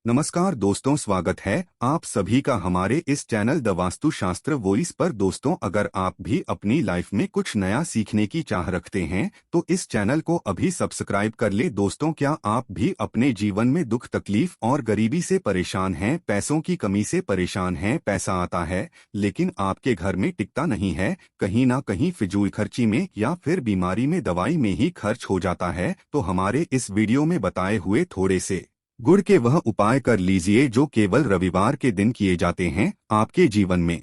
नमस्कार दोस्तों, स्वागत है आप सभी का हमारे इस चैनल द वास्तुशास्त्र वॉइस पर। दोस्तों, अगर आप भी अपनी लाइफ में कुछ नया सीखने की चाह रखते हैं तो इस चैनल को अभी सब्सक्राइब कर ले। दोस्तों, क्या आप भी अपने जीवन में दुख तकलीफ और गरीबी से परेशान हैं, पैसों की कमी से परेशान हैं, पैसा आता है लेकिन आपके घर में टिकता नहीं है, कहीं ना कहीं फिजूल खर्ची में या फिर बीमारी में दवाई में ही खर्च हो जाता है, तो हमारे इस वीडियो में बताए हुए थोड़े से गुड़ के वह उपाय कर लीजिए जो केवल रविवार के दिन किए जाते हैं। आपके जीवन में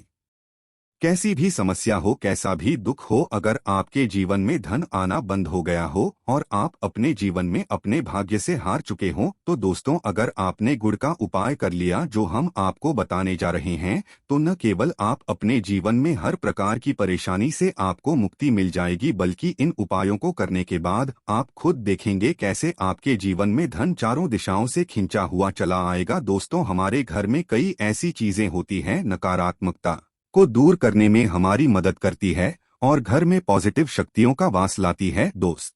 कैसी भी समस्या हो, कैसा भी दुख हो, अगर आपके जीवन में धन आना बंद हो गया हो और आप अपने जीवन में अपने भाग्य से हार चुके हो, तो दोस्तों, अगर आपने गुड़ का उपाय कर लिया जो हम आपको बताने जा रहे हैं, तो न केवल आप अपने जीवन में हर प्रकार की परेशानी से आपको मुक्ति मिल जाएगी, बल्कि इन उपायों को करने के बाद आप खुद देखेंगे कैसे आपके जीवन में धन चारों दिशाओं से खिंचा हुआ चला आएगा। दोस्तों, हमारे घर में कई ऐसी चीजें होती हैं नकारात्मकता को दूर करने में हमारी मदद करती है और घर में पॉजिटिव शक्तियों का वास लाती है। दोस्त,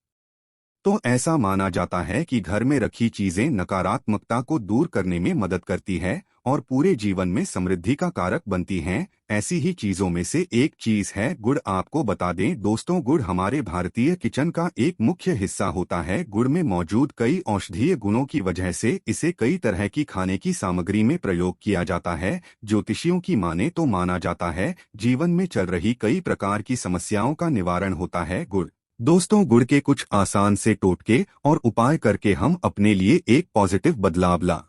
तो ऐसा माना जाता है कि घर में रखी चीजें नकारात्मकता को दूर करने में मदद करती है और पूरे जीवन में समृद्धि का कारक बनती हैं। ऐसी ही चीजों में से एक चीज है गुड़। आपको बता दें दोस्तों, गुड़ हमारे भारतीय किचन का एक मुख्य हिस्सा होता है। गुड़ में मौजूद कई औषधीय गुणों की वजह से इसे कई तरह की खाने की सामग्री में प्रयोग किया जाता है। ज्योतिषियों की माने तो माना जाता है जीवन में चल रही कई प्रकार की समस्याओं का निवारण होता है गुड़। दोस्तों, गुड़ के कुछ आसान से टोटके और उपाय करके हम अपने लिए एक पॉजिटिव बदलाव ला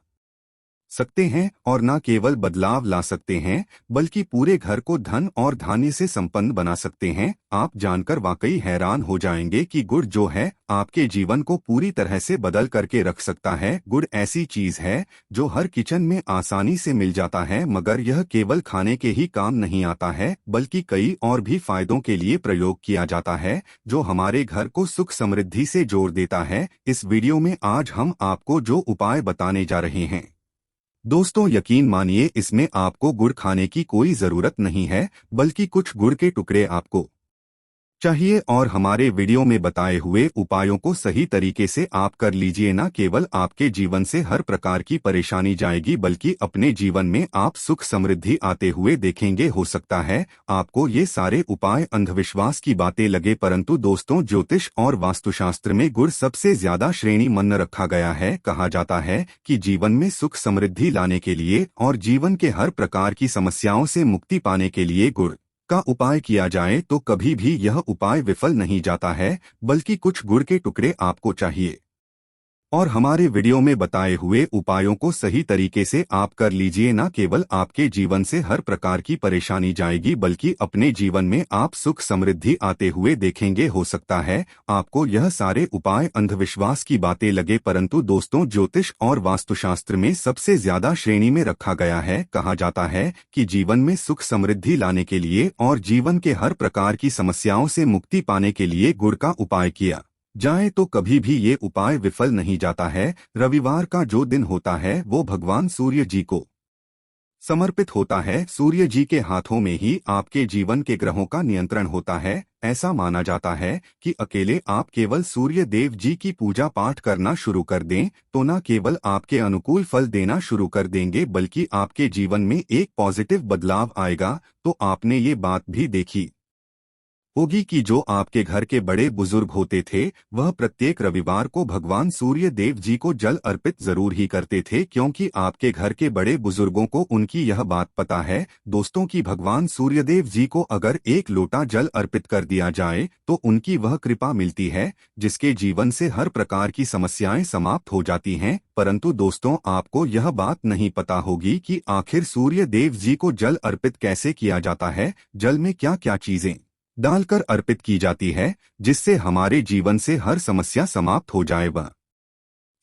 सकते हैं, और न केवल बदलाव ला सकते हैं बल्कि पूरे घर को धन और धान्य से संपन्न बना सकते हैं। आप जानकर वाकई हैरान हो जाएंगे कि गुड़ जो है आपके जीवन को पूरी तरह से बदल करके रख सकता है। गुड़ ऐसी चीज है जो हर किचन में आसानी से मिल जाता है, मगर यह केवल खाने के ही काम नहीं आता है बल्कि कई और भी फायदों के लिए प्रयोग किया जाता है जो हमारे घर को सुख समृद्धि से जोड़ देता है। इस वीडियो में आज हम आपको जो उपाय बताने जा रहे हैं दोस्तों, यकीन मानिए इसमें आपको गुड़ खाने की कोई जरूरत नहीं है, बल्कि कुछ गुड़ के टुकड़े आपको चाहिए और हमारे वीडियो में बताए हुए उपायों को सही तरीके से आप कर लीजिए। ना केवल आपके जीवन से हर प्रकार की परेशानी जाएगी बल्कि अपने जीवन में आप सुख समृद्धि आते हुए देखेंगे। हो सकता है आपको ये सारे उपाय अंधविश्वास की बातें लगे, परंतु दोस्तों, ज्योतिष और वास्तुशास्त्र में गुड़ सबसे ज्यादा श्रेणी मन्न रखा गया है। कहा जाता है कि जीवन में सुख समृद्धि लाने के लिए और जीवन के हर प्रकार की समस्याओं से मुक्ति पाने के लिए गुड़ का उपाय किया जाए तो कभी भी यह उपाय विफल नहीं जाता है, बल्कि कुछ गुड़ के टुकड़े आपको चाहिए और हमारे वीडियो में बताए हुए उपायों को सही तरीके से आप कर लीजिए। ना केवल आपके जीवन से हर प्रकार की परेशानी जाएगी बल्कि अपने जीवन में आप सुख समृद्धि आते हुए देखेंगे। हो सकता है आपको यह सारे उपाय अंधविश्वास की बातें लगे, परंतु दोस्तों, ज्योतिष और वास्तुशास्त्र में सबसे ज्यादा श्रेणी में रखा गया है। कहा जाता है कि जीवन में सुख समृद्धि लाने के लिए और जीवन के हर प्रकार की समस्याओं से मुक्ति पाने के लिए गुड़ का उपाय किया जाए तो कभी भी ये उपाय विफल नहीं जाता है। रविवार का जो दिन होता है वो भगवान सूर्य जी को समर्पित होता है। सूर्य जी के हाथों में ही आपके जीवन के ग्रहों का नियंत्रण होता है। ऐसा माना जाता है कि अकेले आप केवल सूर्य देव जी की पूजा पाठ करना शुरू कर दें तो न केवल आपके अनुकूल फल देना शुरू कर देंगे बल्कि आपके जीवन में एक पॉजिटिव बदलाव आएगा। तो आपने ये बात भी देखी होगी कि जो आपके घर के बड़े बुजुर्ग होते थे वह प्रत्येक रविवार को भगवान सूर्य देव जी को जल अर्पित जरूर ही करते थे, क्योंकि आपके घर के बड़े बुजुर्गों को उनकी यह बात पता है दोस्तों कि भगवान सूर्यदेव जी को अगर एक लोटा जल अर्पित कर दिया जाए तो उनकी वह कृपा मिलती है जिसके जीवन से हर प्रकार की समस्याएं समाप्त हो जाती हैं। परंतु दोस्तों, आपको यह बात नहीं पता होगी कि आखिर सूर्य देव जी को जल अर्पित कैसे किया जाता है, जल में क्या क्या चीजें डालकर अर्पित की जाती है जिससे हमारे जीवन से हर समस्या समाप्त हो जाए। वह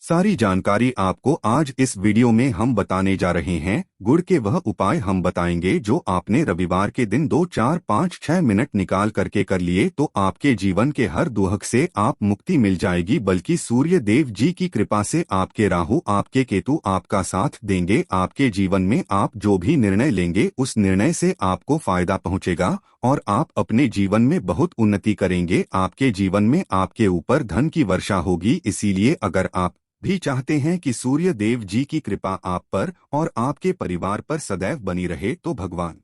सारी जानकारी आपको आज इस वीडियो में हम बताने जा रहे हैं। गुड़ के वह उपाय हम बताएंगे जो आपने रविवार के दिन 2, 4, 5, 6 मिनट निकाल करके कर लिए तो आपके जीवन के हर दुहक से आप मुक्ति मिल जाएगी, बल्कि सूर्य देव जी की कृपा से आपके राहु आपके केतु आपका साथ देंगे। आपके जीवन में आप जो भी निर्णय लेंगे उस निर्णय से आपको फायदा पहुंचेगा और आप अपने जीवन में बहुत उन्नति करेंगे। आपके जीवन में आपके ऊपर धन की वर्षा होगी। इसीलिए अगर आप भी चाहते हैं कि सूर्य देव जी की कृपा आप पर और आपके परिवार पर सदैव बनी रहे, तो भगवान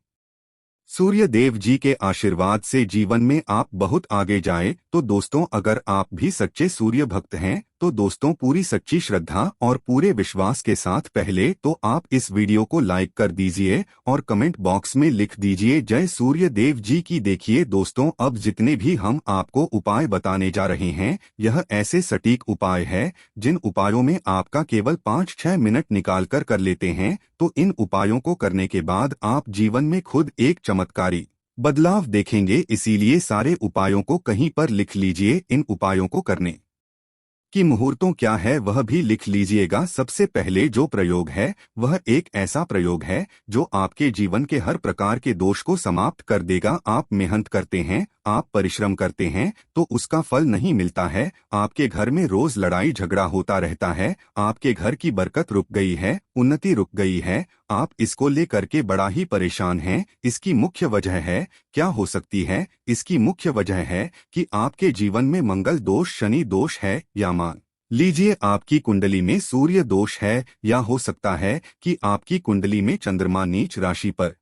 सूर्य देव जी के आशीर्वाद से जीवन में आप बहुत आगे जाए। तो दोस्तों, अगर आप भी सच्चे सूर्य भक्त हैं तो दोस्तों, पूरी सच्ची श्रद्धा और पूरे विश्वास के साथ पहले तो आप इस वीडियो को लाइक कर दीजिए और कमेंट बॉक्स में लिख दीजिए जय सूर्य देव जी की। देखिए दोस्तों, अब जितने भी हम आपको उपाय बताने जा रहे हैं, यह ऐसे सटीक उपाय है जिन उपायों में आपका केवल 5-6 मिनट निकाल कर लेते हैं। तो इन उपायों को करने के बाद आप जीवन में खुद एक चमत्कारी बदलाव देखेंगे। इसीलिए सारे उपायों को कहीं पर लिख लीजिए। इन उपायों को करने की मुहूर्तों क्या है वह भी लिख लीजिएगा। सबसे पहले जो प्रयोग है वह एक ऐसा प्रयोग है जो आपके जीवन के हर प्रकार के दोष को समाप्त कर देगा। आप मेहनत करते हैं, आप परिश्रम करते हैं तो उसका फल नहीं मिलता है। आपके घर में रोज लड़ाई झगड़ा होता रहता है, आपके घर की बरकत रुक गई है, उन्नति रुक गई है, आप इसको लेकर के बड़ा ही परेशान हैं। इसकी मुख्य वजह है, क्या हो सकती है? इसकी मुख्य वजह है कि आपके जीवन में मंगल दोष, शनि दोष है, या मान लीजिए आपकी कुंडली में सूर्य दोष है, या हो सकता है कि आपकी कुंडली में चंद्रमा नीच राशि पर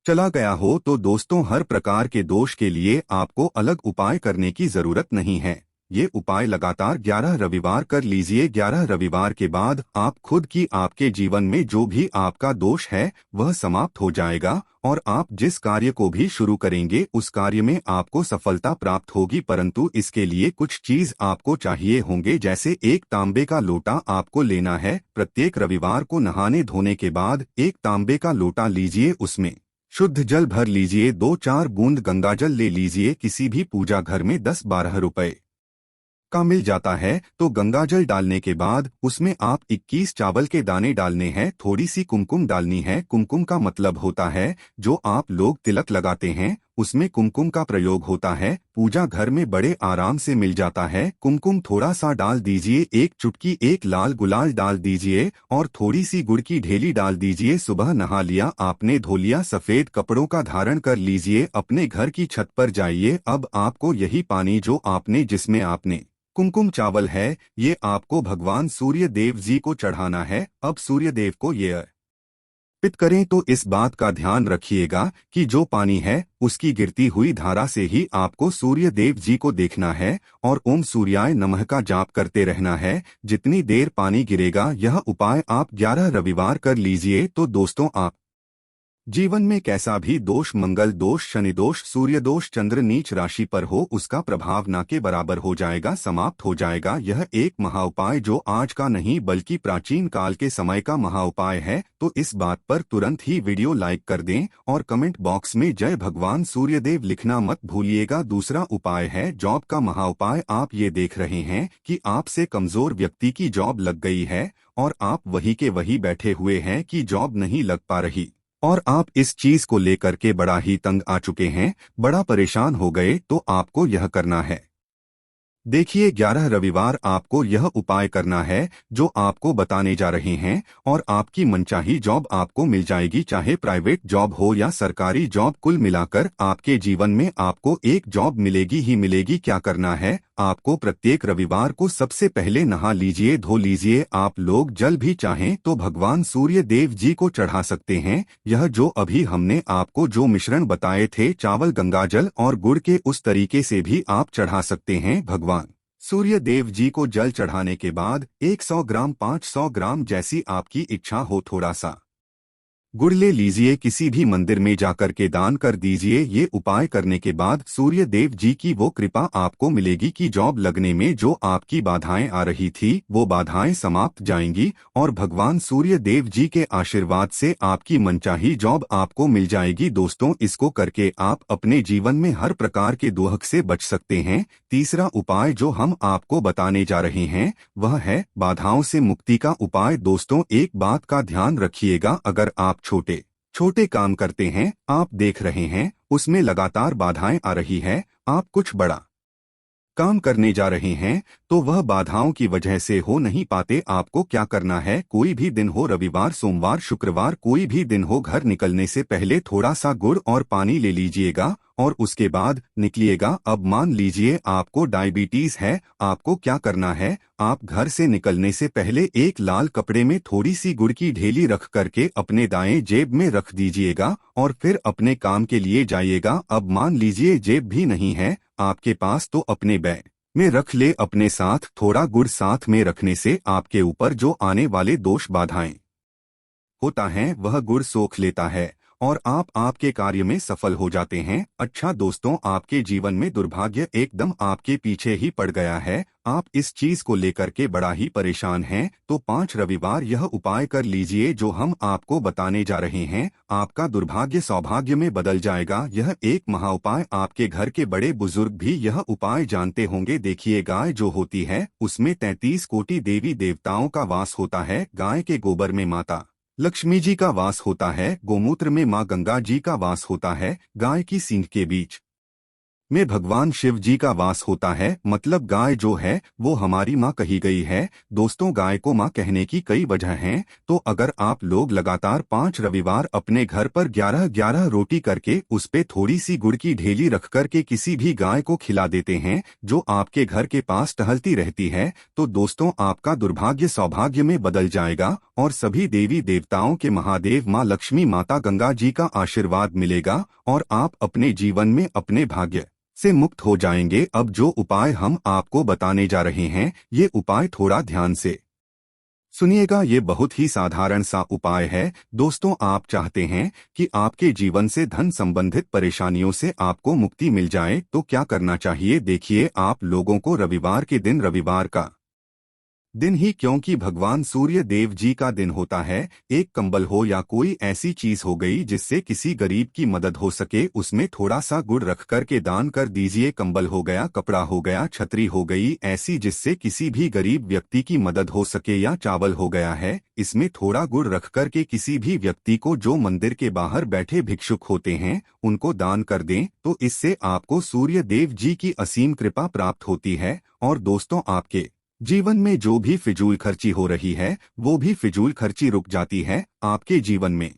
चला गया हो। तो दोस्तों, हर प्रकार के दोष के लिए आपको अलग उपाय करने की जरूरत नहीं है। ये उपाय लगातार 11 रविवार कर लीजिए। 11 रविवार के बाद आप खुद की आपके जीवन में जो भी आपका दोष है वह समाप्त हो जाएगा और आप जिस कार्य को भी शुरू करेंगे उस कार्य में आपको सफलता प्राप्त होगी। परंतु इसके लिए कुछ चीज आपको चाहिए होंगे, जैसे एक तांबे का लोटा आपको लेना है। प्रत्येक रविवार को नहाने धोने के बाद एक तांबे का लोटा लीजिए, उसमें शुद्ध जल भर लीजिए। 2-4 बूंद गंगाजल ले लीजिए। किसी भी पूजा घर में 10-12 रुपए का मिल जाता है। तो गंगाजल डालने के बाद उसमें आप 21 चावल के दाने डालने हैं। थोड़ी सी कुमकुम डालनी है। कुमकुम का मतलब होता है जो आप लोग तिलक लगाते हैं, उसमें कुमकुम का प्रयोग होता है। पूजा घर में बड़े आराम से मिल जाता है। कुमकुम थोड़ा सा डाल दीजिए, एक चुटकी एक लाल गुलाल डाल दीजिए और थोड़ी सी गुड़ की ढेली डाल दीजिए। सुबह नहा लिया आपने, धो लिया, सफेद कपड़ों का धारण कर लीजिए, अपने घर की छत पर जाइए। अब आपको यही पानी जो आपने जिसमें आपने कुमकुम चावल है, ये आपको भगवान सूर्य देव जी को चढ़ाना है। अब सूर्य देव को ये अर्पित करें तो इस बात का ध्यान रखिएगा कि जो पानी है उसकी गिरती हुई धारा से ही आपको सूर्य देव जी को देखना है और ओम सूर्याय नमः का जाप करते रहना है। जितनी देर पानी गिरेगा, यह उपाय आप 11 रविवार कर लीजिए। तो दोस्तों, आप जीवन में कैसा भी दोष, मंगल दोष, शनि दोष, सूर्य दोष, चंद्र नीच राशि पर हो, उसका प्रभाव ना के बराबर हो जाएगा, समाप्त हो जाएगा। यह एक महाउपाय जो आज का नहीं बल्कि प्राचीन काल के समय का महाउपाय है। तो इस बात पर तुरंत ही वीडियो लाइक कर दें और कमेंट बॉक्स में जय भगवान सूर्यदेव लिखना मत भूलिएगा। दूसरा उपाय है जॉब का महाउपाय। आप ये देख रहे हैं कि आपसे कमजोर व्यक्ति की जॉब लग गई है और आप वही के वही बैठे हुए हैं कि जॉब नहीं लग पा रही और आप इस चीज को लेकर के बड़ा ही तंग आ चुके हैं, बड़ा परेशान हो गए। तो आपको यह करना है, देखिए 11 रविवार आपको यह उपाय करना है जो आपको बताने जा रहे हैं और आपकी मनचाही जॉब आपको मिल जाएगी, चाहे प्राइवेट जॉब हो या सरकारी जॉब। कुल मिलाकर आपके जीवन में आपको एक जॉब मिलेगी ही मिलेगी। क्या करना है, आपको प्रत्येक रविवार को सबसे पहले नहा लीजिए, धो लीजिए। आप लोग जल भी चाहें तो भगवान सूर्य देव जी को चढ़ा सकते हैं। यह जो अभी हमने आपको जो मिश्रण बताए थे, चावल, गंगाजल और गुड़ के, उस तरीके से भी आप चढ़ा सकते हैं। भगवान सूर्य देव जी को जल चढ़ाने के बाद 100 ग्राम, 500 ग्राम, जैसी आपकी इच्छा हो, थोड़ा सा गुड़ ले लीजिए, किसी भी मंदिर में जाकर के दान कर दीजिए। ये उपाय करने के बाद सूर्य देव जी की वो कृपा आपको मिलेगी कि जॉब लगने में जो आपकी बाधाएं आ रही थी वो बाधाएं समाप्त जाएंगी और भगवान सूर्य देव जी के आशीर्वाद से आपकी मनचाही जॉब आपको मिल जाएगी। दोस्तों, इसको करके आप अपने जीवन में हर प्रकार के दुख से बच सकते हैं। तीसरा उपाय जो हम आपको बताने जा रहे हैं वह है बाधाओं से मुक्ति का उपाय। दोस्तों, एक बात का ध्यान रखिएगा, अगर आप छोटे छोटे काम करते हैं, आप देख रहे हैं उसमें लगातार बाधाएं आ रही है, आप कुछ बड़ा काम करने जा रहे हैं तो वह बाधाओं की वजह से हो नहीं पाते। आपको क्या करना है, कोई भी दिन हो, रविवार, सोमवार, शुक्रवार, कोई भी दिन हो, घर निकलने से पहले थोड़ा सा गुड़ और पानी ले लीजिएगा और उसके बाद निकलिएगा। अब मान लीजिए आपको डायबिटीज है, आपको क्या करना है, आप घर से निकलने से पहले एक लाल कपड़े में थोड़ी सी गुड़ की ढेली रख करके अपने दाएं जेब में रख दीजिएगा और फिर अपने काम के लिए जाइएगा। अब मान लीजिए जेब भी नहीं है आपके पास, तो अपने बैग में रख ले अपने साथ। थोड़ा गुड़ साथ में रखने से आपके ऊपर जो आने वाले दोष बाधाएं होता है वह गुड़ सोख लेता है और आप आपके कार्य में सफल हो जाते हैं। अच्छा दोस्तों, आपके जीवन में दुर्भाग्य एकदम आपके पीछे ही पड़ गया है, आप इस चीज को लेकर के बड़ा ही परेशान हैं, तो 5 रविवार यह उपाय कर लीजिए जो हम आपको बताने जा रहे हैं। आपका दुर्भाग्य सौभाग्य में बदल जाएगा। यह एक महा उपाय, आपके घर के बड़े बुजुर्ग भी यह उपाय जानते होंगे। देखिए, गाय जो होती है उसमें 33 कोटि देवी देवताओं का वास होता है। गाय के गोबर में माता लक्ष्मी जी का वास होता है, गोमूत्र में माँ गंगा जी का वास होता है, गाय की सींग के बीच में भगवान शिव जी का वास होता है। मतलब गाय जो है वो हमारी माँ कही गई है। दोस्तों, गाय को माँ कहने की कई वजह हैं, तो अगर आप लोग लगातार 5 रविवार अपने घर पर 11-11 रोटी करके उस पे थोड़ी सी गुड़ की ढेली रख करके किसी भी गाय को खिला देते हैं जो आपके घर के पास टहलती रहती है, तो दोस्तों आपका दुर्भाग्य सौभाग्य में बदल जाएगा और सभी देवी देवताओं के महादेव माँ लक्ष्मी माता गंगा जी का आशीर्वाद मिलेगा और आप अपने जीवन में अपने भाग्य से मुक्त हो जाएंगे। अब जो उपाय हम आपको बताने जा रहे हैं, ये उपाय थोड़ा ध्यान से सुनिएगा। ये बहुत ही साधारण सा उपाय है। दोस्तों, आप चाहते हैं कि आपके जीवन से धन संबंधित परेशानियों से आपको मुक्ति मिल जाए, तो क्या करना चाहिए? देखिए, आप लोगों को रविवार के दिन, रविवार का दिन ही क्योंकि भगवान सूर्य देव जी का दिन होता है, एक कंबल हो या कोई ऐसी चीज हो गई जिससे किसी गरीब की मदद हो सके, उसमें थोड़ा सा गुड़ रख कर के दान कर दीजिए। कंबल हो गया, कपड़ा हो गया, छतरी हो गई, ऐसी जिससे किसी भी गरीब व्यक्ति की मदद हो सके, या चावल हो गया है, इसमें थोड़ा गुड़ रख कर के किसी भी व्यक्ति को जो मंदिर के बाहर बैठे भिक्षुक होते हैं उनको दान कर दें, तो इससे आपको सूर्य देव जी की असीम कृपा प्राप्त होती है। और दोस्तों, आपके जीवन में जो भी फिजूल खर्ची हो रही है वो भी फिजूल खर्ची रुक जाती है। आपके जीवन में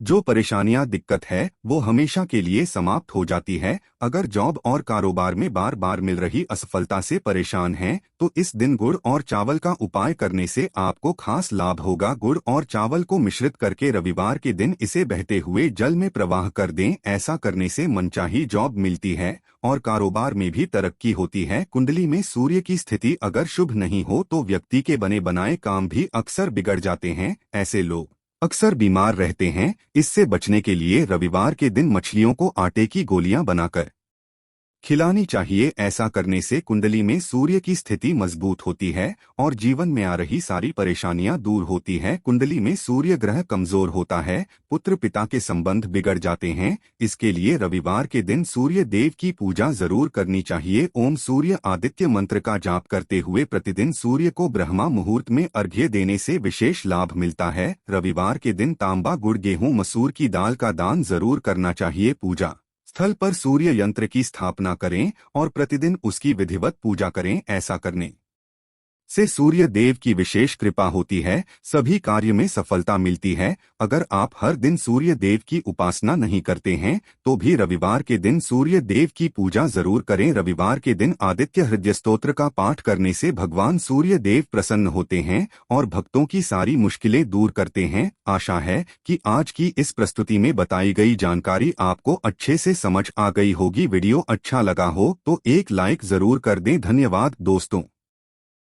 जो परेशानियां, दिक्कत है वो हमेशा के लिए समाप्त हो जाती है। अगर जॉब और कारोबार में बार बार मिल रही असफलता से परेशान हैं, तो इस दिन गुड़ और चावल का उपाय करने से आपको खास लाभ होगा। गुड़ और चावल को मिश्रित करके रविवार के दिन इसे बहते हुए जल में प्रवाह कर दें। ऐसा करने से मनचाही जॉब मिलती है और कारोबार में भी तरक्की होती है। कुंडली में सूर्य की स्थिति अगर शुभ नहीं हो तो व्यक्ति के बने बनाए काम भी अक्सर बिगड़ जाते हैं। ऐसे लोग अक्सर बीमार रहते हैं। इससे बचने के लिए रविवार के दिन मछलियों को आटे की गोलियां बनाकर खिलानी चाहिए। ऐसा करने से कुंडली में सूर्य की स्थिति मजबूत होती है और जीवन में आ रही सारी परेशानियां दूर होती हैं। कुंडली में सूर्य ग्रह कमजोर होता है, पुत्र पिता के संबंध बिगड़ जाते हैं। इसके लिए रविवार के दिन सूर्य देव की पूजा जरूर करनी चाहिए। ओम सूर्य आदित्य मंत्र का जाप करते हुए प्रतिदिन सूर्य को ब्रह्मा मुहूर्त में अर्घ्य देने से विशेष लाभ मिलता है। रविवार के दिन तांबा, गुड़, गेहूं, मसूर की दाल का दान जरूर करना चाहिए। पूजा स्थल पर सूर्य यंत्र की स्थापना करें और प्रतिदिन उसकी विधिवत पूजा करें। ऐसा करने से सूर्य देव की विशेष कृपा होती है, सभी कार्य में सफलता मिलती है। अगर आप हर दिन सूर्य देव की उपासना नहीं करते हैं तो भी रविवार के दिन सूर्य देव की पूजा जरूर करें। रविवार के दिन आदित्य हृदय स्तोत्र का पाठ करने से भगवान सूर्य देव प्रसन्न होते हैं और भक्तों की सारी मुश्किलें दूर करते हैं। आशा है कि आज की इस प्रस्तुति में बताई गई जानकारी आपको अच्छे से समझ आ गई होगी। वीडियो अच्छा लगा हो तो एक लाइक जरूर कर दें। धन्यवाद दोस्तों।